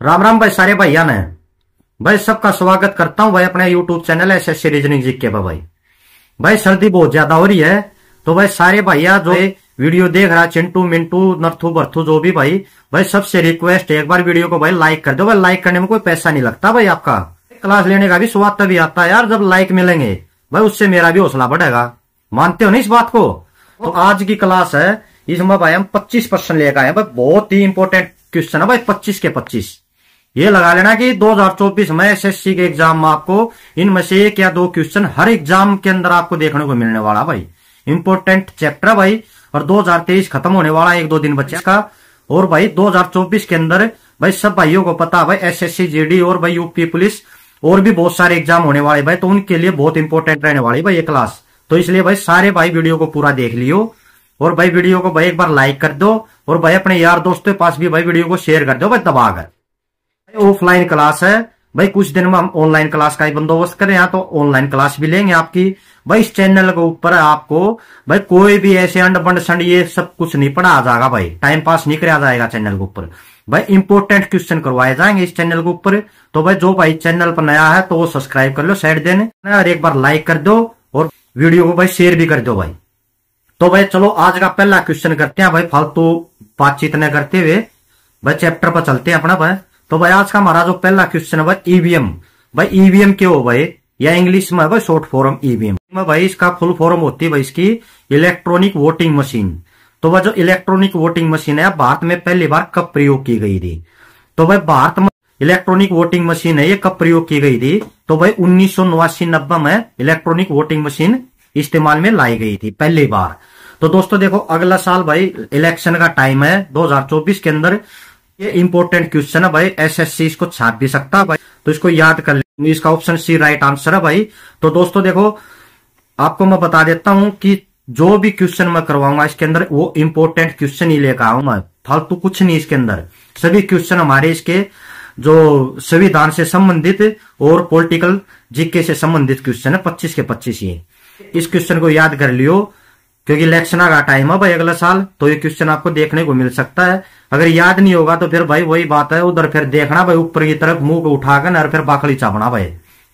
राम राम भाई सारे भैया ने। भाई सबका स्वागत करता हूं भाई अपने YouTube channel SSC reasoning GK पे। भाई सर्दी बहुत ज्यादा हो रही है, तो भाई सारे भैया जो वीडियो देख रहा, चिंटू मिंटू नर्थू बर्थू जो भी भाई सबसे रिक्वेस्ट है, एक बार वीडियो को भाई लाइक कर दो। भाई लाइक करने में कोई पैसा नहीं लगता भाई, आपका क्लास लेने का भी स्वाद तभी आता है यार जब लाइक मिलेंगे भाई, उससे मेरा भी हौसला बढ़ेगा। मानते हो ना इस बात को? तो आज की क्लास है, इसमें भाई हम 25% लेकर आए हैं। भाई बहुत ही इंपॉर्टेंट क्वेश्चन है भाई, 25 के 25। ये लगा लेना कि 2024 में एसएससी के एग्जाम में आपको इनमें से एक या दो क्वेश्चन हर एग्जाम के अंदर आपको देखने को मिलने वाला भाई। इंपॉर्टेंट चैप्टर है भाई, और 2023 खत्म होने वाला, एक दो दिन बचे इसका। और भाई 2024 के अंदर भाई सब भाइयों को पता है भाई एसएससी जीडी और भाई यूपी पुलिस और भी बहुत सारे एग्जाम होने वाले भाई, तो उनके लिए बहुत इंपॉर्टेंट रहने वाली भाई ये क्लास। तो इसलिए भाई सारे भाई वीडियो को पूरा देख लियो, और भाई वीडियो को भाई एक बार लाइक कर दो, और भाई अपने यार दोस्तों के पास भी भाई वीडियो को शेयर कर दो भाई दबाकर। ऑफलाइन क्लास है भाई, कुछ दिन में हम ऑनलाइन क्लास का ही बंदोबस्त करें, यहाँ तो ऑनलाइन क्लास भी लेंगे आपकी भाई। इस चैनल के ऊपर आपको भाई कोई भी ऐसे अंड बंड संड ये सब कुछ नहीं पढ़ा जाएगा भाई, टाइम पास नहीं कराया जाएगा चैनल के ऊपर भाई। इंपॉर्टेंट क्वेश्चन करवाए जाएंगे इस चैनल के ऊपर। तो भाई जो भाई चैनल पर नया है तो वो सब्सक्राइब कर लो साइड देने, और एक बार लाइक कर दो और वीडियो को भाई शेयर भी कर दो भाई। तो भाई चलो आज का पहला क्वेश्चन करते हैं भाई, फालतू बातचीत न करते हुए भाई चैप्टर पर चलते हैं अपना भाई। तो भाई आज का हमारा जो पहला क्वेश्चन है भाई ईवीएम। भाई ईवीएम क्या हो भाई, या इंग्लिश में भाई शॉर्ट फॉर्म ईवीएम में भाई इसका फुल फॉर्म होती है भाई इसकी इलेक्ट्रॉनिक वोटिंग मशीन। तो भाई जो इलेक्ट्रॉनिक वोटिंग मशीन है भारत में पहली बार कब प्रयोग की गई थी? तो भाई भारत में इलेक्ट्रॉनिक वोटिंग मशीन है ये कब प्रयोग की गई थी? तो भाई 1989-90 में इलेक्ट्रॉनिक वोटिंग मशीन इस्तेमाल में लाई गई थी पहली बार। तो दोस्तों देखो अगला साल भाई इलेक्शन का टाइम है 2024 के अंदर, ये इंपॉर्टेंट क्वेश्चन है भाई, एसएससी इसको छाप भी सकता है भाई, तो इसको याद कर ले। इसका ऑप्शन सी राइट आंसर है भाई। तो दोस्तों देखो आपको मैं बता देता हूं कि जो भी क्वेश्चन मैं करवाऊंगा इसके अंदर वो इंपॉर्टेंट क्वेश्चन ही लेकर आऊंगा, फालतू कुछ नहीं। इसके अंदर सभी क्वेश्चन हमारे इसके जो संविधान से संबंधित और पॉलिटिकल जीके से संबंधित क्वेश्चन है, 25 के 25 ही। इस क्वेश्चन को याद कर लियो क्योंकि इलेक्शन का टाइम है भाई अगला साल, तो ये क्वेश्चन आपको देखने को मिल सकता है। अगर याद नहीं होगा तो फिर भाई वही बात है, उधर फिर देखना भाई ऊपर की तरफ मुंह को उठाकर और फिर बाकड़ी चापना भाई,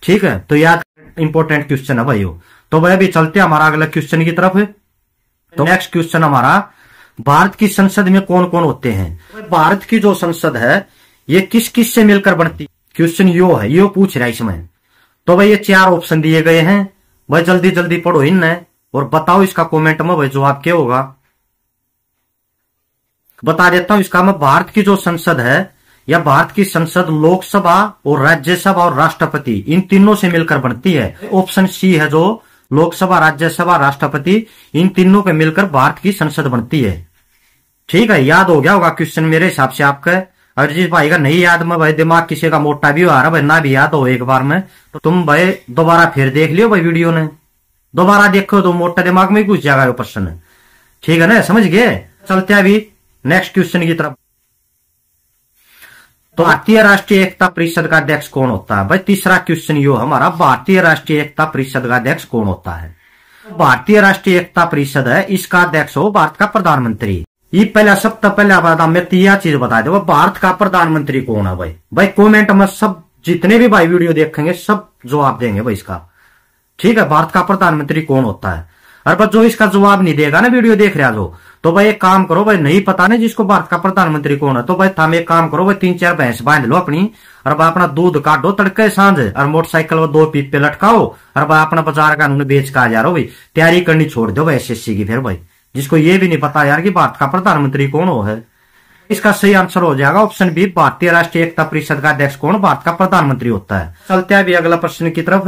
ठीक है? तो याद इंपॉर्टेंट क्वेश्चन है भाई वो। तो भाई अभी चलते हैं हमारा अगला क्वेश्चन की तरफ। तो नेक्स्ट क्वेश्चन हमारा, भारत की संसद में कौन कौन होते हैं? भारत की जो संसद है ये किस किस से मिलकर बनती? क्वेश्चन यो है, यो पूछ रहा है इसमें। तो भाई ये 4 ऑप्शन दिए गए हैं भाई, जल्दी जल्दी पढ़ो इनने और बताओ इसका कमेंट में भाई जवाब क्या होगा। बता देता हूं इसका मैं, भारत की जो संसद है या भारत की संसद लोकसभा और राज्यसभा और राष्ट्रपति इन तीनों से मिलकर बनती है। ऑप्शन सी है जो लोकसभा राज्यसभा राष्ट्रपति इन तीनों के मिलकर भारत की संसद बनती है। ठीक है, याद हो गया होगा क्वेश्चन मेरे हिसाब से आपका। और जिस भाई का नहीं याद में भाई दिमाग किसी का मोटा भी आ रहा भाई, ना भी याद हो एक बार में, तो तुम भाई दोबारा फिर देख लियो भाई वीडियो ने, दोबारा देखो तो मोटा दिमाग में घुस जाएगा वो प्रश्न, ठीक है ना? समझ गए? चलते हैं अभी नेक्स्ट क्वेश्चन की तरफ। तो भारतीय राष्ट्रीय एकता परिषद का अध्यक्ष कौन होता है? भाई तीसरा क्वेश्चन यो हमारा, भारतीय राष्ट्रीय एकता परिषद का अध्यक्ष कौन होता है? भारतीय राष्ट्रीय एकता परिषद है, इसका अध्यक्ष हो भारत का प्रधानमंत्री। ये पहला सबसे पहले बता, मैं यह चीज बता दो भारत का प्रधानमंत्री कौन है भाई। भाई कमेंट में सब जितने भी भाई वीडियो देखेंगे सब जवाब देंगे भाई इसका, ठीक है? भारत का प्रधानमंत्री कौन होता है। और बस जो इसका जवाब नहीं देगा ना वीडियो देख रहा जो, तो भाई एक काम करो भाई, नहीं पता ना जिसको भारत का प्रधानमंत्री कौन है, तो भाई थाम एक काम करो भाई 3-4 भैंस बांध लो अपनी, और भाई अपना दूध काटो तड़के सांझ, और मोटरसाइकिल वो 2 पीपे लटकाओ, और भाई अपना बाजार का बेच का जा रहा हो भाई, तैयारी करनी छोड़ दो भाई एसएससी की। फिर भाई जिसको ये भी नहीं पता यार कि भारत का प्रधानमंत्री कौन हो है, इसका सही आंसर हो जाएगा ऑप्शन बी, भारतीय राष्ट्रीय एकता परिषद का अध्यक्ष कौन? भारत का प्रधानमंत्री होता है। चलते हैं अभी अगला प्रश्न की तरफ।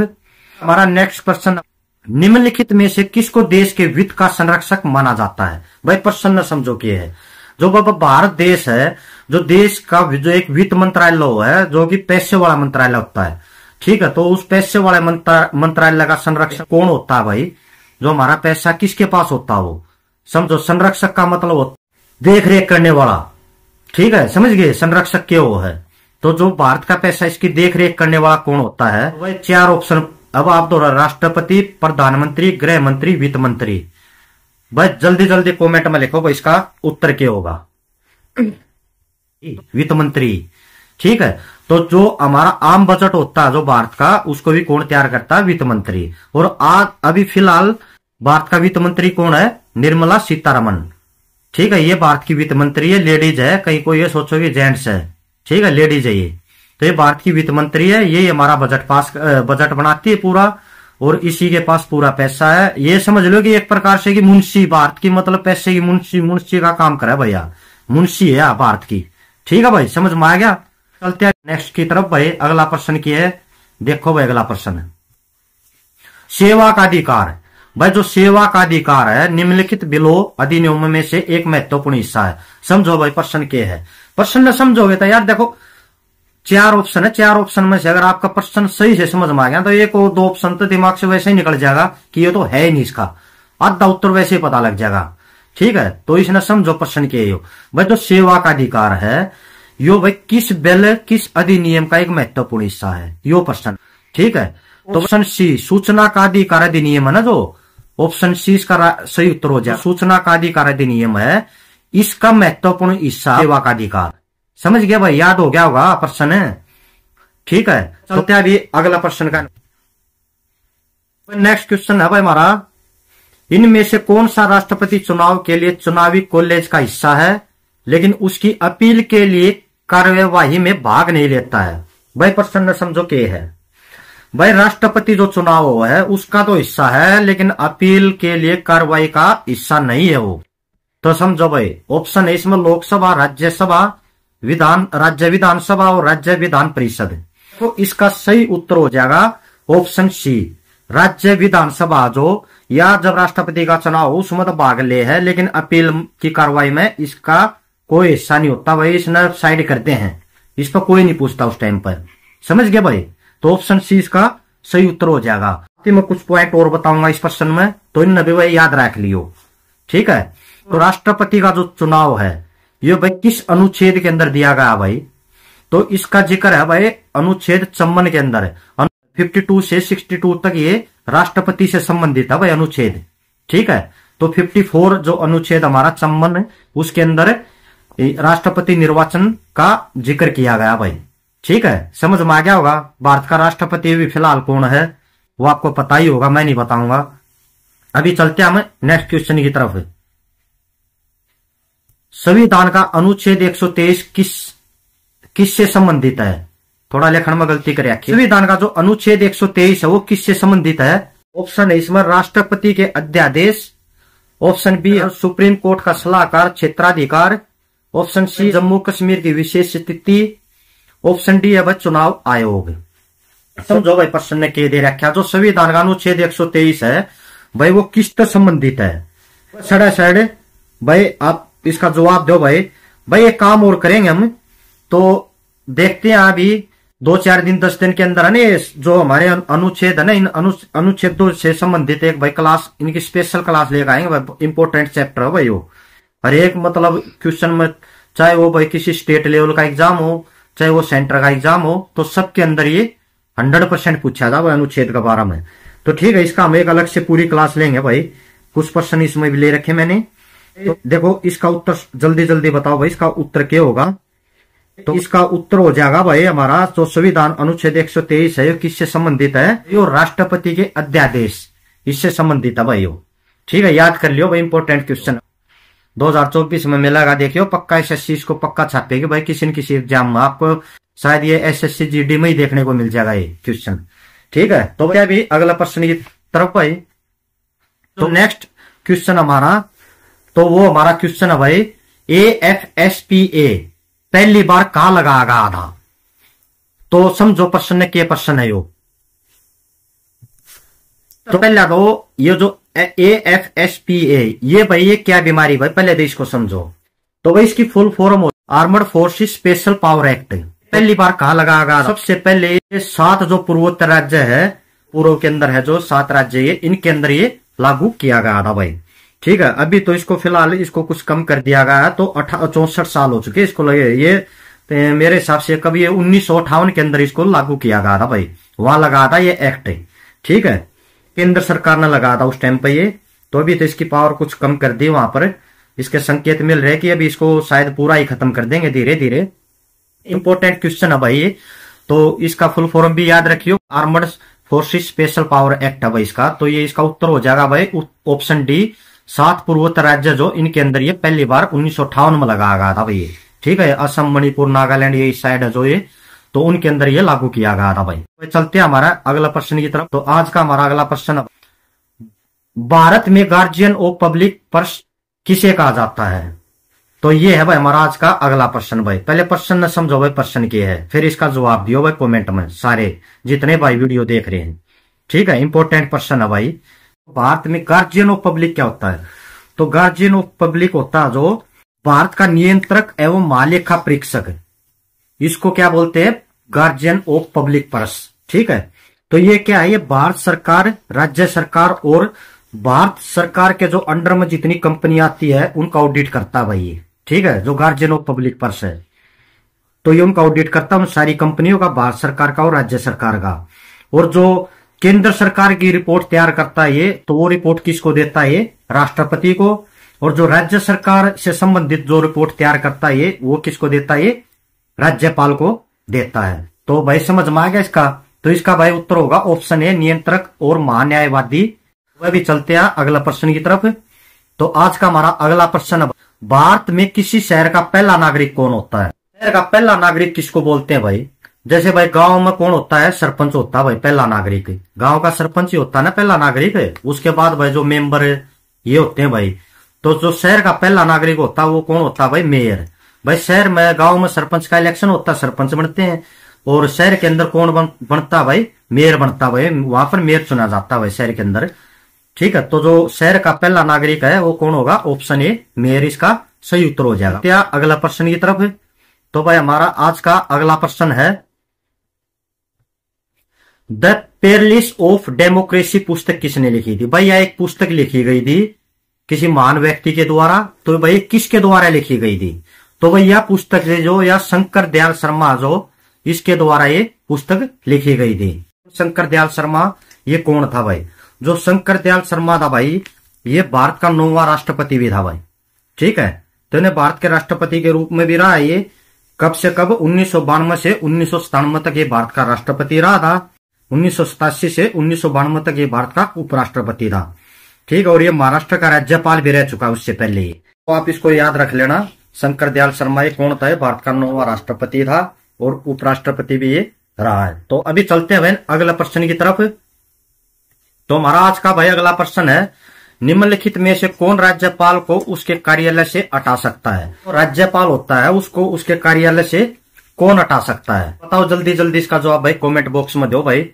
हमारा नेक्स्ट प्रश्न, निम्नलिखित में से किसको देश के वित्त का संरक्षक माना जाता है? भाई प्रश्न समझो क्या है। जो भारत देश है, जो देश का जो एक वित्त मंत्रालय है जो कि पैसे वाला मंत्रालय होता है, ठीक है? तो उस पैसे वाले मंत्रालय का संरक्षक कौन होता है भाई? जो हमारा पैसा किसके पास होता है वो समझो। संरक्षक का मतलब होता देख रेख करने वाला, ठीक है? समझ गए संरक्षक क्या वो है। तो जो भारत का पैसा इसकी देख रेख करने वाला कौन होता है? वही 4 ऑप्शन अब आप दो, राष्ट्रपति, प्रधानमंत्री, गृह मंत्री, वित्त मंत्री। भाई जल्दी जल्दी कमेंट में लिखो भाई इसका उत्तर क्या होगा। वित्त मंत्री, ठीक है। तो जो हमारा आम बजट होता है जो भारत का, उसको भी कौन तैयार करता है? वित्त मंत्री। और आज अभी फिलहाल भारत का वित्त मंत्री कौन है? निर्मला सीतारमन। ठीक है, ये भारत की वित्त मंत्री है, लेडीज है, कहीं को ये सोचो कि जेंट्स है, ठीक है, लेडीज है ये। तो ये भारत की वित्त मंत्री है, ये हमारा बजट बनाती है पूरा, और इसी के पास पूरा पैसा है। ये समझ लो कि एक प्रकार से कि मुंशी, भारत की मतलब पैसे की मुंशी का काम करे भैया, मुंशी है भारत की। ठीक है भाई, समझ में आ गया। चलते हैं नेक्स्ट की तरफ भाई। अगला प्रश्न क्या है? देखो भाई, अगला प्रश्न सेवा का अधिकार। भाई जो सेवा का अधिकार है निम्नलिखित बिलों अधिनियम में से एक महत्वपूर्ण हिस्सा है। समझो भाई प्रश्न क्या है। प्रश्न समझोगे तो यार देखो, चार ऑप्शन है, चार ऑप्शन में से अगर आपका प्रश्न सही से समझ में आ गया तो एक और दो ऑप्शन तो दिमाग से वैसे ही निकल जाएगा कि ये तो है ही नहीं, इसका आधा उत्तर वैसे ही पता लग जाएगा। ठीक है, तो इसने समझो प्रश्न के यो भाई जो सेवा का अधिकार है यो भाई किस बिल, किस अधिनियम का एक महत्वपूर्ण हिस्सा है यो प्रश्न। ठीक है, तो ऑप्शन सी सूचना का अधिकार अधिनियम है ना, जो ऑप्शन सी इसका सही उत्तर हो जाए। सूचना का अधिकार अधिनियम है, इसका महत्वपूर्ण हिस्सा सेवा का अधिकार। समझ गया भाई, याद हो गया होगा प्रश्न। ठीक है, चलते हैं अभी अगला प्रश्न का। नेक्स्ट क्वेश्चन है भाई हमारा, इनमें से कौन सा राष्ट्रपति चुनाव के लिए चुनावी कॉलेज का हिस्सा है लेकिन उसकी अपील के लिए कार्यवाही में भाग नहीं लेता है? भाई प्रश्न समझो क्या है। भाई राष्ट्रपति जो चुनाव है उसका तो हिस्सा है लेकिन अपील के लिए कार्रवाई का हिस्सा नहीं है वो। तो समझो भाई, ऑप्शन है इसमें लोकसभा, राज्यसभा, राज्य विधानसभा और राज्य विधान परिषद। तो इसका सही उत्तर हो जाएगा ऑप्शन सी, राज्य विधानसभा। जो या जब राष्ट्रपति का चुनाव हो उसमें तो भाग ले है लेकिन अपील की कार्रवाई में इसका कोई हिस्सा नहीं होता भाई, इसने साइड करते हैं, इस पर कोई नहीं पूछता उस टाइम पर। समझ गया भाई, तो ऑप्शन सी इसका सही उत्तर हो जाएगा। मैं कुछ पॉइंट और बताऊंगा इस प्रश्न में, तो इन भी भाई याद रख लियो। ठीक है, तो राष्ट्रपति का जो चुनाव है ये भाई किस अनुच्छेद के अंदर दिया गया भाई? तो इसका जिक्र है भाई अनुच्छेद 54 के अंदर है। 52 से 62 तक ये राष्ट्रपति से संबंधित है भाई अनुच्छेद। ठीक है, तो 54 जो अनुच्छेद हमारा 54 है उसके अंदर राष्ट्रपति निर्वाचन का जिक्र किया गया भाई। ठीक है, समझ में आ गया होगा। भारत का राष्ट्रपति भी फिलहाल कौन है वो आपको पता ही होगा, मैं नहीं बताऊंगा। अभी चलते हैं हम नेक्स्ट क्वेश्चन की तरफ। संविधान का अनुच्छेद 123 किससे संबंधित है? थोड़ा लेखन में गलती कर रखी। संविधान का जो अनुच्छेद 123 है वो किससे संबंधित है? ऑप्शन है इसमें राष्ट्रपति के अध्यादेश, ऑप्शन बी सुप्रीम कोर्ट का सलाहकार क्षेत्राधिकार, ऑप्शन सी जम्मू कश्मीर की विशेष स्थिति, ऑप्शन डी है चुनाव आयोग। समझो भाई प्रश्न ने कह दे रखा, जो संविधान का अनुच्छेद 123 है भाई वो किससे संबंधित है? सड़ा साइड भाई आप इसका जवाब दो भाई। भाई एक काम और करेंगे हम, तो देखते हैं अभी 2-4 दिन 10 दिन के अंदर है ना जो हमारे अनुच्छेद है ना, इन अनुच्छेदों से संबंधित एक भाई क्लास, इनकी स्पेशल क्लास लेकर आएंगे भाई। इंपोर्टेंट चैप्टर है भाई वो, हर एक मतलब क्वेश्चन में, चाहे वो भाई किसी स्टेट लेवल का एग्जाम हो चाहे वो सेंटर का एग्जाम हो, तो सबके अंदर ये 100% पूछा था भाई अनुच्छेद के बारे में। तो ठीक है, इसका हम एक अलग से पूरी क्लास लेंगे भाई। कुछ प्रश्न इसमें भी ले रखे मैंने, तो देखो इसका उत्तर जल्दी जल्दी बताओ भाई, इसका उत्तर क्या होगा? तो इसका उत्तर हो जाएगा भाई हमारा जो संविधान अनुच्छेद 123 है किससे संबंधित है? यो राष्ट्रपति के अध्यादेश, इससे संबंधित है भाई वो। ठीक है, याद कर लियो भाई, इंपोर्टेंट क्वेश्चन 2024 में मिलेगा। देखियो पक्का एसएससी इसको पक्का छापेगी भाई, किसी न किसी एग्जाम में आपको शायद ये एसएससी जीडी में ही देखने को मिल जाएगा ये क्वेश्चन। ठीक है, तो क्या भी अगला प्रश्न की तरफ भाई। तो नेक्स्ट क्वेश्चन हमारा, तो वो हमारा क्वेश्चन है भाई AFSPA पहली बार कहां लगाया गया था? तो समझो प्रश्न ने क्या प्रश्न है यो। तो पहला तो ये जो AFSPA ये भाई ये क्या बीमारी भाई, पहले तो इसको समझो। तो भाई इसकी फुल फॉर्म हो armoured forces special power act. पहली बार कहां लगाया गया? सबसे पहले 7 जो पूर्वोत्तर राज्य है, पूर्व के अंदर है जो 7 राज्य ये, इनके अंदर ये लागू किया गया था भाई। ठीक है, अभी तो इसको फिलहाल इसको कुछ कम कर दिया गया है, तो 64 साल हो चुके इसको लगे ये मेरे हिसाब से कभी ये 1958 के अंदर इसको लागू किया गया था भाई, वहां लगा था ये एक्ट। ठीक है, केंद्र सरकार ने लगा था उस टाइम पे ये, तो अभी तो इसकी पावर कुछ कम कर दी वहां पर। इसके संकेत मिल रहे कि अभी इसको शायद पूरा ही खत्म कर देंगे धीरे धीरे। इंपॉर्टेंट क्वेश्चन है भाई ये, तो इसका फुल फॉर्म भी याद रखियो, armoured forces special power act है भाई इसका। तो ये इसका उत्तर हो जाएगा भाई ऑप्शन डी। 7 पूर्वोत्तर राज्य जो इनके अंदर ये पहली बार 1958 में लगाया गया था भाई ये, ठीक है। असम, मणिपुर, नागालैंड ये इस साइड है जो ये, तो उनके अंदर ये लागू किया गया था भाई। तो चलते हैं हमारा अगला प्रश्न की तरफ। तो आज का हमारा अगला प्रश्न, भारत में गार्जियन ऑफ पब्लिक पर्स किसे कहा जाता है? तो ये है भाई हमारा आज का अगला प्रश्न भाई। पहले प्रश्न न समझो भाई प्रश्न क्या है, फिर इसका जवाब दियो भाई कमेंट में, सारे जितने भाई वीडियो देख रहे हैं, ठीक है। इंपॉर्टेंट प्रश्न है भाई। भारत में गार्जियन ऑफ पब्लिक क्या होता है? तो गार्जियन ऑफ पब्लिक होता है जो भारत का नियंत्रक एवं महालेखा परीक्षक, इसको क्या बोलते हैं? गार्जियन ऑफ पब्लिक पर्स, ठीक है। तो ये क्या है? ये भारत सरकार, राज्य सरकार और भारत सरकार के जो अंडर में जितनी कंपनी आती है उनका ऑडिट करता है भाई ये, ठीक है। जो गार्जियन ऑफ पब्लिक पर्स है, तो ये उनका ऑडिट करता है उन सारी कंपनियों का, भारत सरकार का और राज्य सरकार का। और जो केंद्र सरकार की रिपोर्ट तैयार करता है ये, तो वो रिपोर्ट किसको देता है? ये राष्ट्रपति को। और जो राज्य सरकार से संबंधित जो रिपोर्ट तैयार करता है ये, वो किसको देता है? ये राज्यपाल को देता है। तो भाई समझ में आ गया इसका? तो इसका भाई उत्तर होगा ऑप्शन ए, नियंत्रक और महान्यायवादी। वह भी चलते हैं अगला प्रश्न की तरफ। तो आज का हमारा अगला प्रश्न, भारत में किसी शहर का पहला नागरिक कौन होता है? शहर का पहला नागरिक किसको बोलते हैं भाई? जैसे भाई गांव में कौन होता है? सरपंच होता है भाई पहला नागरिक, गांव का सरपंच ही होता है ना पहला नागरिक है। उसके बाद भाई जो मेंबर ये होते हैं भाई। तो जो शहर का पहला नागरिक होता है वो कौन होता है भाई? मेयर। भाई शहर में, गांव में सरपंच का इलेक्शन होता है, सरपंच बनते हैं। और शहर के अंदर कौन बनता है भाई? मेयर बनता है भाई, वहां पर मेयर चुना जाता है भाई शहर के अंदर, ठीक है। तो जो शहर का पहला नागरिक है वो कौन होगा? ऑप्शन ए, मेयर इसका सही उत्तर हो जाएगा। क्या अगला प्रश्न की तरफ। तो भाई हमारा आज का अगला प्रश्न है, द पेरलिस ऑफ डेमोक्रेसी पुस्तक किसने लिखी थी? भाई यह एक पुस्तक लिखी गई थी किसी महान व्यक्ति के द्वारा। तो भाई किसके द्वारा लिखी गई थी? तो भाई यह पुस्तक जो या शंकर दयाल शर्मा जो, इसके द्वारा ये पुस्तक लिखी गई थी। शंकर दयाल शर्मा ये कौन था भाई? जो शंकर दयाल शर्मा था भाई, ये भारत का 9वां राष्ट्रपति भी था भाई, ठीक है। तो इन्हें भारत के राष्ट्रपति के रूप में भी रहा है ये। कब से कब? 1992 से 1997 तक ये भारत का राष्ट्रपति रहा था। 1987 से 1992 तक ये भारत का उपराष्ट्रपति था, ठीक है। और ये महाराष्ट्र का राज्यपाल भी रह चुका उससे पहले ही। तो आप इसको याद रख लेना, शंकर दयाल शर्मा ये कौन था? भारत का 9वां राष्ट्रपति था और उपराष्ट्रपति भी ये रहा है। तो अभी चलते हैं अगला प्रश्न की तरफ। तो हमारा आज का भाई अगला प्रश्न है, निम्नलिखित में से कौन राज्यपाल को उसके कार्यालय से हटा सकता है? तो राज्यपाल होता है, उसको उसके कार्यालय से कौन हटा सकता है? बताओ जल्दी जल्दी इसका जवाब भाई कमेंट बॉक्स में दो भाई।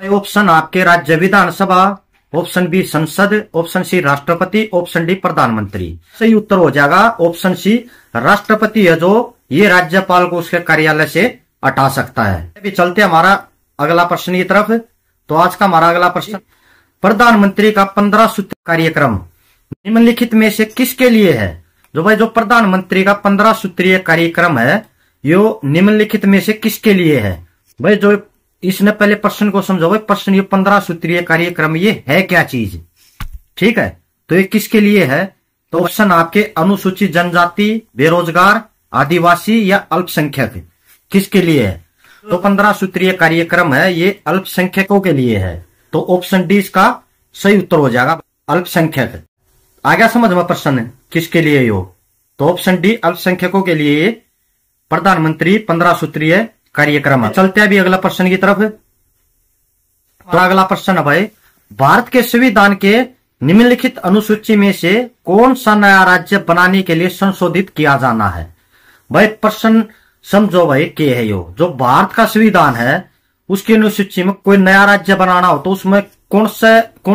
ऑप्शन आपके राज्य विधानसभा, ऑप्शन बी संसद, ऑप्शन सी राष्ट्रपति, ऑप्शन डी प्रधानमंत्री। सही उत्तर हो जाएगा ऑप्शन सी, राष्ट्रपति है जो ये राज्यपाल को उसके कार्यालय से हटा सकता है। अभी चलते हमारा अगला प्रश्न की तरफ। तो आज का हमारा अगला प्रश्न, प्रधानमंत्री का 15 सूत्री कार्यक्रम निम्नलिखित में से किसके लिए है? जो भाई जो प्रधानमंत्री का 15 सूत्रीय कार्यक्रम है, यो निम्नलिखित में से किसके लिए है? भाई जो इसने पहले प्रश्न को समझो भाई, प्रश्न ये 15 सूत्रीय कार्यक्रम ये है क्या चीज, ठीक है। तो ये किसके लिए है? तो ऑप्शन आपके अनुसूचित जनजाति, बेरोजगार, आदिवासी या अल्पसंख्यक, किसके लिए है? तो 15 सूत्रीय कार्यक्रम है ये अल्पसंख्यकों के लिए है। तो ऑप्शन डी इसका सही उत्तर हो जाएगा, अल्पसंख्यक। आ गया समझ में प्रश्न किसके लिए हो? तो ऑप्शन डी अल्पसंख्यकों के लिए प्रधानमंत्री 15 सूत्रीय कार्यक्रम है। चलते हैं अभी अगला प्रश्न की तरफ। तो अगला प्रश्न है भाई, भारत के संविधान के निम्नलिखित अनुसूची में से कौन सा नया राज्य बनाने के लिए संशोधित किया जाना है? भाई प्रश्न समझो भाई क्या है यो, जो भारत का संविधान है उसकी अनुसूची में कोई नया राज्य बनाना हो तो उसमें कौन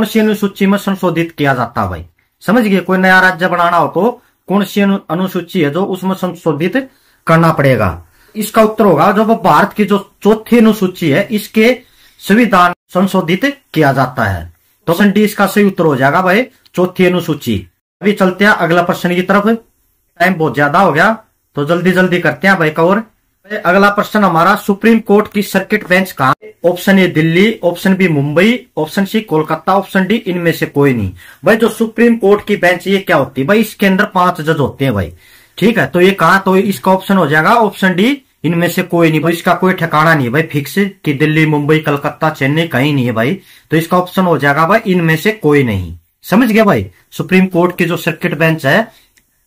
सी अनुसूची में संशोधित किया जाता है भाई? समझ गए? कोई नया राज्य बनाना हो तो कौन सी अनुसूची है जो उसमें संशोधित करना पड़ेगा? इसका उत्तर होगा जो भारत की जो चौथी अनुसूची है इसके संविधान संशोधित किया जाता है। तो ऑप्शन डी इसका सही उत्तर हो जाएगा भाई, चौथी अनुसूची। अभी चलते हैं अगला प्रश्न की तरफ। टाइम बहुत ज्यादा हो गया तो जल्दी जल्दी करते हैं भाई कवर। अगला प्रश्न हमारा, सुप्रीम कोर्ट की सर्किट बेंच कहाँ? Option A Delhi, option B Mumbai, option C Kolkata, option D इनमें से कोई नहीं। भाई जो सुप्रीम कोर्ट की बेंच ये क्या होती है भाई? इसके अंदर 5 जज होते हैं भाई। ठीक है, तो ये कहा, तो इसका ऑप्शन हो जाएगा ऑप्शन डी, इनमें से कोई नहीं भाई। इसका कोई ठिकाना नहीं है भाई फिक्स कि दिल्ली, मुंबई, कलकत्ता, चेन्नई, कहीं नहीं है भाई। तो इसका ऑप्शन हो जाएगा भाई इनमें से कोई नहीं। समझ गया भाई? सुप्रीम कोर्ट की जो सर्किट बेंच है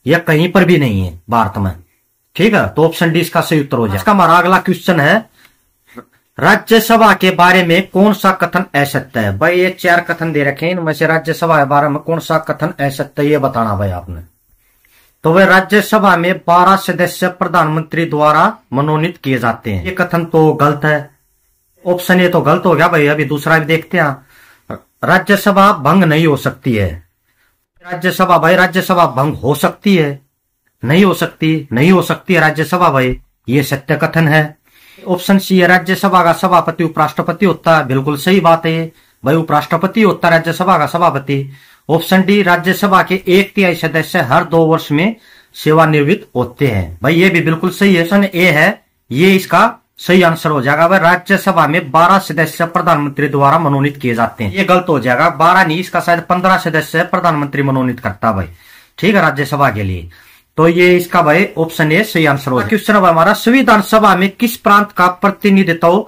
यह कहीं पर भी नहीं है भारत में। ठीक है, तो ऑप्शन डी इसका सही उत्तर हो जाएगा। इसका हमारा अगला क्वेश्चन है, राज्यसभा के बारे में कौन सा कथन असत्य है? भाई ये 4 कथन दे रखे हैं, इनमें से राज्यसभा के बारे में कौन सा कथन असत्य है ये बताना भाई आपने। तो वह राज्यसभा में 12 सदस्य प्रधानमंत्री द्वारा मनोनीत किए जाते हैं। ये कथन तो गलत है, ऑप्शन ए तो गलत हो गया भाई। अभी दूसरा भी देखते हैं, राज्यसभा भंग नहीं हो सकती है। राज्यसभा भाई, राज्यसभा भंग हो सकती है? नहीं हो सकती, नहीं हो सकती है राज्यसभा भाई, ये सत्य कथन है। ऑप्शन सी है, राज्यसभा का सभापति उपराष्ट्रपति होता है। बिल्कुल सही बात है भाई, उपराष्ट्रपति होता है राज्यसभा का सभापति। ऑप्शन डी, राज्यसभा के 1/3 सदस्य हर 2 वर्ष में सेवानिवृत्त होते हैं। भाई ये भी बिल्कुल सही है, ऑप्शन ए है ये इसका सही आंसर हो जाएगा। भाई राज्यसभा में 12 सदस्य प्रधानमंत्री द्वारा मनोनीत किए जाते हैं, ये गलत हो जाएगा। 12 नहीं, इसका शायद 15 सदस्य प्रधानमंत्री मनोनीत करता भाई। ठीक है, राज्यसभा के लिए। तो ये इसका भाई ऑप्शन ए सही आंसर हो। क्वेश्चन अब हमारा, संविधान सभा में किस प्रांत का प्रतिनिधित्व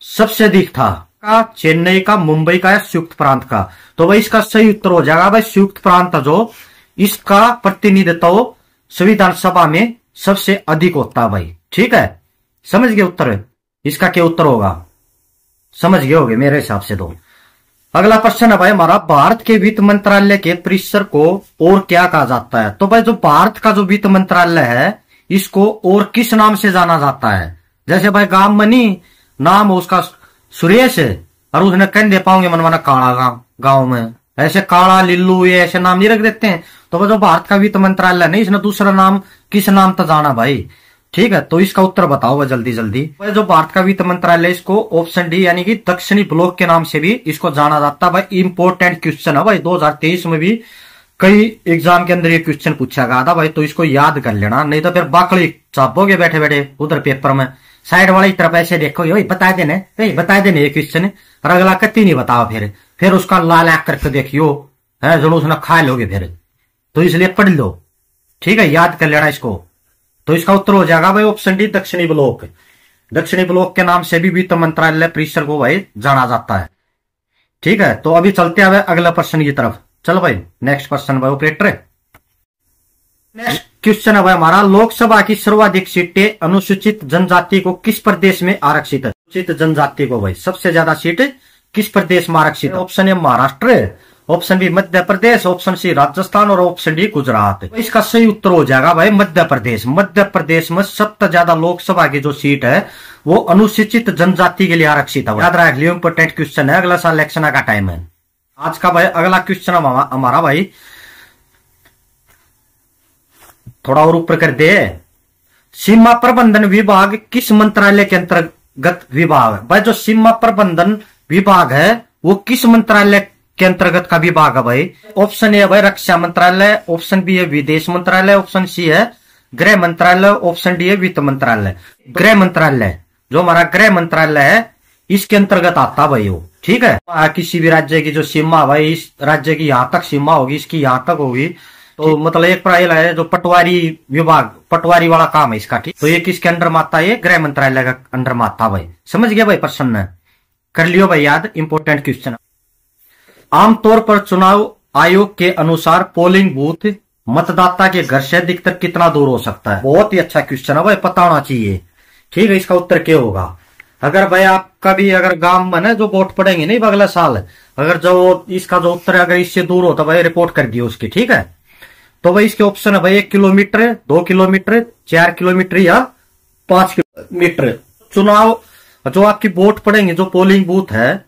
सबसे अधिक था? का, चेन्नई का, मुंबई का या संयुक्त प्रांत का? तो भाई इसका सही उत्तर हो जाएगा भाई संयुक्त प्रांत, जो इसका प्रतिनिधित्व संविधान सभा में सबसे अधिक होता है भाई। ठीक है, समझ गए उत्तर? इसका क्या उत्तर होगा, समझ गए होगे मेरे हिसाब से। तो अगला प्रश्न है भाई हमारा, भारत के वित्त मंत्रालय के परिसर को और क्या कहा जाता है? तो भाई जो भारत का जो वित्त मंत्रालय है इसको और किस नाम से जाना जाता है? जैसे भाई गांव मनी नाम उसका सुरेश है और उसने कह दे पाओगे मनमाना काला गांव में, ऐसे काला लिल्लू ये ऐसे नाम नहीं रख देते हैं। तो भाई जो भारत का वित्त मंत्रालय नहीं, इसने दूसरा नाम किस नाम तो जाना भाई। ठीक है, तो इसका उत्तर बताओ भाई जल्दी जल्दी। भाई जो भारत का वित्त मंत्रालय, इसको ऑप्शन डी यानी कि दक्षिणी ब्लॉक के नाम से भी इसको जाना जाता है भाई। इंपोर्टेंट क्वेश्चन है भाई, 2023 में भी कई एग्जाम के अंदर ये क्वेश्चन पूछा गया था भाई, तो इसको याद कर लेना, नहीं तो फिर बाकड़ी चापोगे बैठे बैठे उधर पेपर में। साइड वाली तरफ ऐसे देखो, ये बता देने ये क्वेश्चन, और अगला कति नहीं बताओ, फिर उसका लाल आंख करके देखियो है, जरूर उसने खा लोगे फिर। तो इसलिए पढ़ लो, ठीक है, याद कर लेना इसको। तो इसका उत्तर हो जाएगा भाई ऑप्शन डी, दक्षिणी ब्लॉक। दक्षिणी ब्लॉक के नाम से भी वित्त मंत्रालय परिसर को भाई जाना जाता है। ठीक है, तो अभी चलते हैं अगला प्रश्न की तरफ। चलो भाई नेक्स्ट प्रश्न भाई ऑपरेटर। नेक्स्ट क्वेश्चन है भाई हमारा, लोकसभा की सर्वाधिक सीटें अनुसूचित जनजाति को किस प्रदेश में आरक्षित है? अनुसूचित जनजाति को भाई सबसे ज्यादा सीट किस प्रदेश में आरक्षित है? Option A Maharashtra, option B Madhya Pradesh, option C Rajasthan और ऑप्शन डी गुजरात। तो इसका सही उत्तर हो जाएगा भाई मध्य प्रदेश। मध्य प्रदेश में सबसे ज्यादा लोकसभा की जो सीट है वो अनुसूचित जनजाति के लिए आरक्षित है। याद रख लियो, इंपोर्टेंट क्वेश्चन है, अगला साल इलेक्शन का टाइम है। आज का भाई अगला क्वेश्चन हमारा भाई थोड़ा और ऊपर कर दे, सीमा प्रबंधन विभाग किस मंत्रालय के अंतर्गत विभाग है? भाई जो सीमा प्रबंधन विभाग है वो किस मंत्रालय के अंतर्गत का विभाग है भाई? ऑप्शन ए है भाई रक्षा मंत्रालय, ऑप्शन बी है विदेश मंत्रालय, ऑप्शन सी है गृह मंत्रालय, ऑप्शन डी है वित्त मंत्रालय। गृह मंत्रालय, जो हमारा गृह मंत्रालय है इसके अंतर्गत आता भाई वो। ठीक है, किसी भी राज्य की जो सीमा भाई, इस राज्य की यहां तक सीमा होगी, इसकी यहां तक होगी, तो मतलब एक प्राइल है जो पटवारी विभाग, पटवारी वाला काम है इसका। ठीक, तो ये किसके अंडर में आता है? ये गृह मंत्रालय का अंडर में आता भाई। समझ गया भाई प्रश्न, कर लियो भाई याद, इंपोर्टेंट क्वेश्चन। आमतौर पर चुनाव आयोग के अनुसार पोलिंग बूथ मतदाता के घर से अधिकतर कितना दूर हो सकता है? बहुत ही अच्छा क्वेश्चन है भाई, पता होना चाहिए। ठीक है, इसका उत्तर क्या होगा? अगर भाई आपका भी अगर गांव में ना जो वोट पड़ेंगे नहीं अगला साल, अगर जो इसका जो उत्तर है अगर इससे दूर हो तो भाई रिपोर्ट कर दियो उसकी। ठीक है, तो भाई इसके ऑप्शन है भाई 1 किलोमीटर, 2 किलोमीटर, 4 किलोमीटर या 5 किलोमीटर। चुनाव जो आपकी वोट पड़ेंगे, जो पोलिंग बूथ है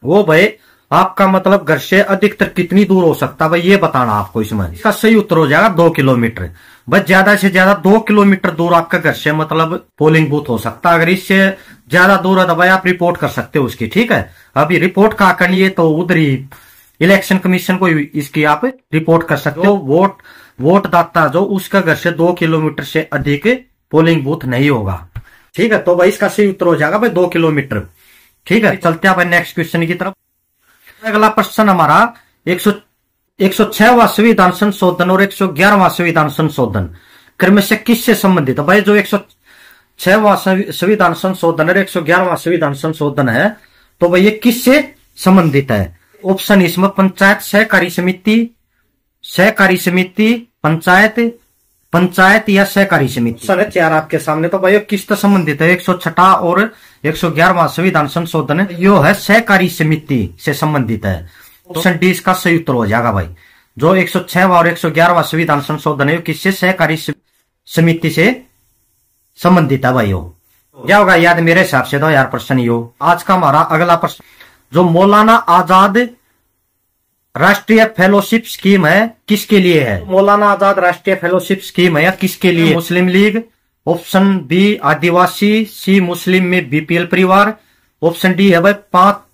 वो भाई आपका मतलब घर से अधिकतर कितनी दूर हो सकता है भाई, ये बताना आपको इसमें। इसका सही उत्तर हो जाएगा 2 किलोमीटर। बस ज्यादा से ज्यादा 2 किलोमीटर दूर आपका घर से मतलब पोलिंग बूथ हो सकता है। अगर इससे ज्यादा दूर है तो भाई आप रिपोर्ट कर सकते हो उसकी। ठीक है, अभी रिपोर्ट कहाँ करनी है तो उधर ही इलेक्शन कमीशन को इसकी आप रिपोर्ट कर सकते हो। वोट दाता जो उसका घर से 2 किलोमीटर से अधिक पोलिंग बूथ नहीं होगा। ठीक है, तो भाई इसका सही उत्तर हो जाएगा भाई 2 किलोमीटर। ठीक है, चलते हैं भाई नेक्स्ट क्वेश्चन की तरफ। अगला प्रश्न हमारा 106वां संविधान संशोधन और 111वां संविधान संशोधन क्रम से किससे संबंधित है? भाई जो 106वां संविधान संशोधन और 111वां संविधान संशोधन है, तो भाई ये किससे संबंधित है? ऑप्शन इसमें पंचायत सहकारी समिति, पंचायत या सहकारी समिति। ऑप्शन है 4 आपके सामने। तो भाई किससे संबंधित है? 106 और 111वां संविधान संशोधन यो है सहकारी समिति से संबंधित है। ऑप्शन डी इसका सही उत्तर हो जाएगा भाई। जो 106वां और 111वां संविधान संशोधन है किससे? सहकारी समिति से संबंधित है भाई। क्या होगा याद मेरे हिसाब से 2000 प्रश्न यो। आज का हमारा अगला प्रश्न, जो मौलाना आजाद राष्ट्रीय फेलोशिप स्कीम है किसके लिए है? मौलाना आजाद राष्ट्रीय फेलोशिप स्कीम है या किसके लिए? मुस्लिम लीग, ऑप्शन बी आदिवासी, सी मुस्लिम में बीपीएल परिवार, ऑप्शन डी है भाई 5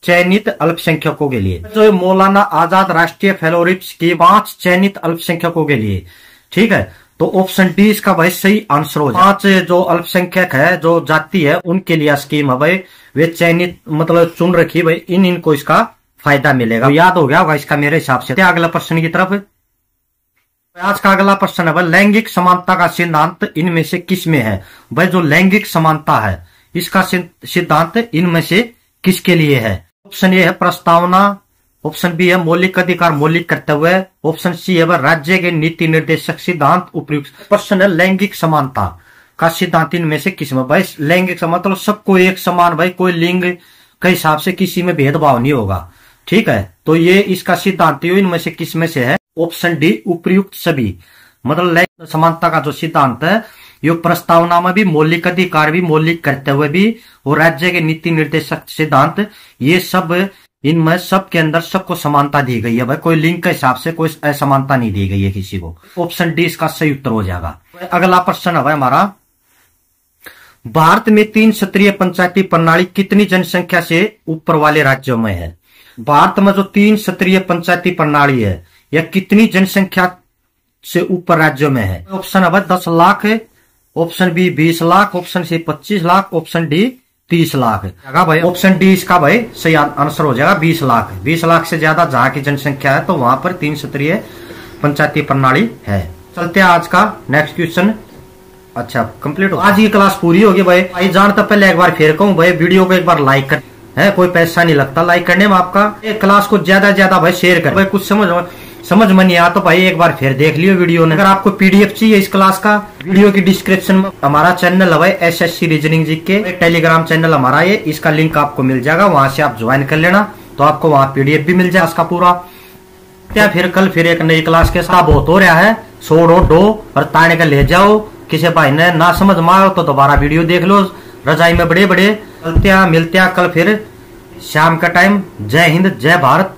चयनित अल्पसंख्यकों के लिए। जो मौलाना आजाद राष्ट्रीय फेलोशिप स्कीम 5 चयनित अल्पसंख्यकों के लिए, ठीक है। तो ऑप्शन डी इसका भाई सही आंसर हो जाए। 5 जो अल्पसंख्यक है, जो जाति है, उनके लिए स्कीम है भाई। वे चयनित मतलब चुन रखी भाई, इनको इसका फायदा मिलेगा। तो याद हो गया होगा इसका मेरे हिसाब से। अगला प्रश्न की तरफ। आज का अगला प्रश्न है भाई, लैंगिक समानता का सिद्धांत इनमें से किस में है? भाई जो लैंगिक समानता है इसका सिद्धांत इनमें से किसके लिए है? ऑप्शन ए है प्रस्तावना, ऑप्शन बी है मौलिक अधिकार मौलिक कर्तव्य, ऑप्शन सी है राज्य के नीति निर्देशक सिद्धांत उपयुक्त। प्रश्न है लैंगिक समानता का सिद्धांत इनमें से किस में? भाई लैंगिक समानता मतलब सबको एक समान, भाई कोई लिंग के हिसाब से किसी में भेदभाव नहीं होगा, ठीक है। तो ये इसका सिद्धांत इनमें से किस में से है? ऑप्शन डी उपयुक्त सभी। मतलब लैंगिक समानता का जो सिद्धांत है ये प्रस्तावना में भी, मौलिक अधिकार भी, मौलिक कर्तव्य भी और राज्य के नीति निर्देशक सिद्धांत, ये सब इनमें सबके अंदर सबको समानता दी गई है भाई। कोई लिंग के हिसाब से कोई असमानता नहीं दी गई है किसी को। ऑप्शन डी इसका सही उत्तर हो जाएगा। अगला प्रश्न है भाई हमारा, भारत में 3 स्तरीय पंचायती प्रणाली कितनी जनसंख्या से ऊपर वाले राज्यों में है? भारत में जो 3 स्तरीय पंचायती प्रणाली है यह कितनी जनसंख्या से ऊपर राज्यों में है? ऑप्शन है 10 lakh, option B 20 lakh, option C 25 lakh, option D 30 lakh. भाई ऑप्शन डी इसका भाई सही आंसर हो जाएगा 20 लाख। 20 लाख से ज्यादा जहां की जनसंख्या है तो वहां पर 3 स्तरीय पंचायती प्रणाली है। चलते हैं आज का नेक्स्ट क्वेश्चन। अच्छा कंप्लीट हो, आज की क्लास पूरी होगी भाई। जानता पहले एक बार फिर कहूँ भाई, वीडियो को एक बार लाइक कर, है कोई पैसा नहीं लगता लाइक करने में आपका। क्लास को ज्यादा ज्यादा भाई शेयर कर। भाई कुछ समझ में नहीं आया तो भाई एक बार फिर देख लियो वीडियो ने। अगर आपको पीडीएफ चाहिए इस क्लास का, वीडियो की डिस्क्रिप्शन में हमारा चैनल है भाई SSC reasoning GK, Telegram channel हमारा ये, इसका लिंक आपको मिल जाएगा, वहां से आप ज्वाइन कर लेना तो आपको वहां पीडीएफ भी मिल जाए इसका पूरा। क्या फिर कल फिर एक नई क्लास के साथ बहुत हो रहा है, छोड़ो डो और ताने का ले जाओ। किसी भाई ने ना समझ में आयो तो दोबारा वीडियो देख लो, रजाई में बड़े बड़े। मिलते हैं कल फिर शाम का टाइम। जय हिंद, जय भारत।